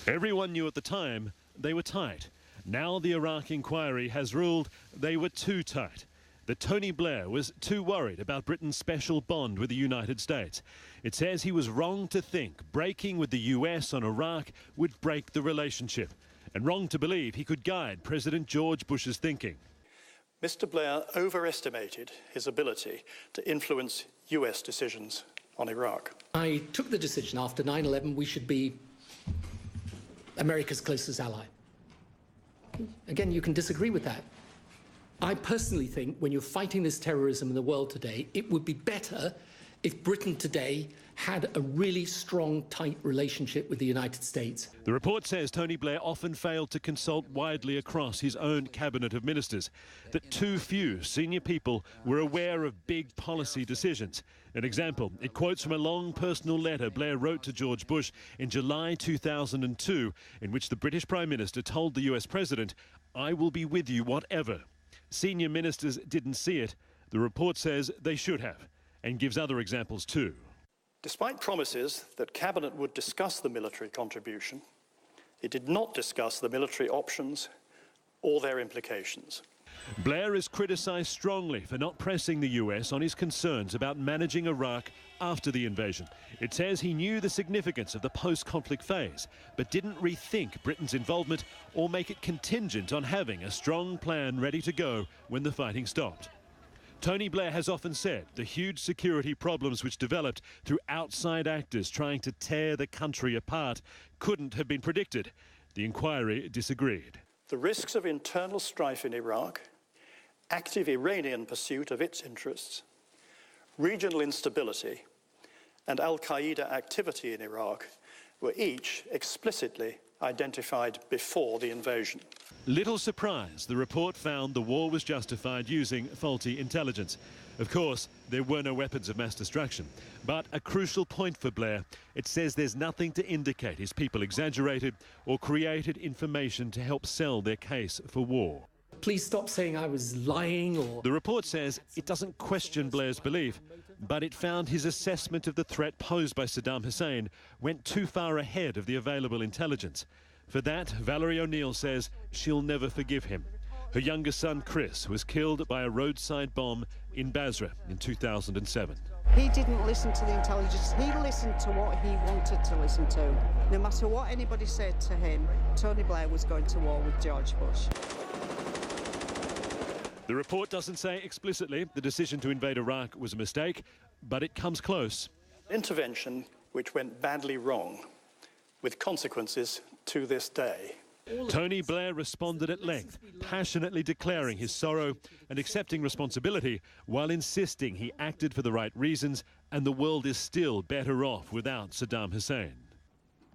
Everyone knew at the time they were tight. Now the Iraq inquiry has ruled they were too tight. That Tony Blair was too worried about Britain's special bond with the United States. It says he was wrong to think breaking with the US on Iraq would break the relationship, and wrong to believe he could guide President George Bush's thinking. Mr. Blair overestimated his ability to influence US decisions on Iraq. I took the decision after 9/11 we should be America's closest ally. Again, you can disagree with that. I personally think when you're fighting this terrorism in the world today, it would be better if Britain today had a really strong, tight relationship with the United States. The report says Tony Blair often failed to consult widely across his own cabinet of ministers, that too few senior people were aware of big policy decisions. An example, it quotes from a long personal letter Blair wrote to George Bush in July 2002, in which the British Prime Minister told the US President, "I will be with you whatever." Senior ministers didn't see it. The report says they should have, and gives other examples too. Despite promises that Cabinet would discuss the military contribution, it did not discuss the military options or their implications. Blair is criticised strongly for not pressing the US on his concerns about managing Iraq after the invasion. It says he knew the significance of the post-conflict phase, but didn't rethink Britain's involvement or make it contingent on having a strong plan ready to go when the fighting stopped. Tony Blair has often said the huge security problems which developed through outside actors trying to tear the country apart couldn't have been predicted. The inquiry disagreed. The risks of internal strife in Iraq, active Iranian pursuit of its interests, regional instability, and al-Qaeda activity in Iraq were each explicitly identified before the invasion. Little surprise, the report found the war was justified using faulty intelligence. Of course, there were no weapons of mass destruction. But a crucial point for Blair, it says there's nothing to indicate his people exaggerated or created information to help sell their case for war. Please stop saying I was lying or... The report says it doesn't question Blair's belief, but it found his assessment of the threat posed by Saddam Hussein went too far ahead of the available intelligence. For that, Valerie O'Neill says she'll never forgive him. Her younger son, Chris, was killed by a roadside bomb in Basra in 2007. He didn't listen to the intelligence. He listened to what he wanted to listen to. No matter what anybody said to him, Tony Blair was going to war with George Bush. The report doesn't say explicitly the decision to invade Iraq was a mistake, but it comes close. Intervention which went badly wrong, with consequences to this day. Tony Blair responded at length, passionately declaring his sorrow and accepting responsibility while insisting he acted for the right reasons and the world is still better off without Saddam Hussein.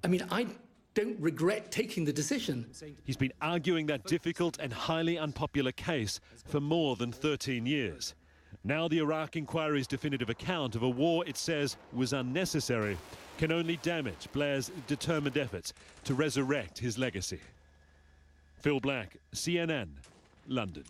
I mean, I don't regret taking the decision. He's been arguing that difficult and highly unpopular case for more than 13 years. Now the Iraq inquiry's definitive account of a war it says was unnecessary can only damage Blair's determined efforts to resurrect his legacy. Phil Black, CNN, London.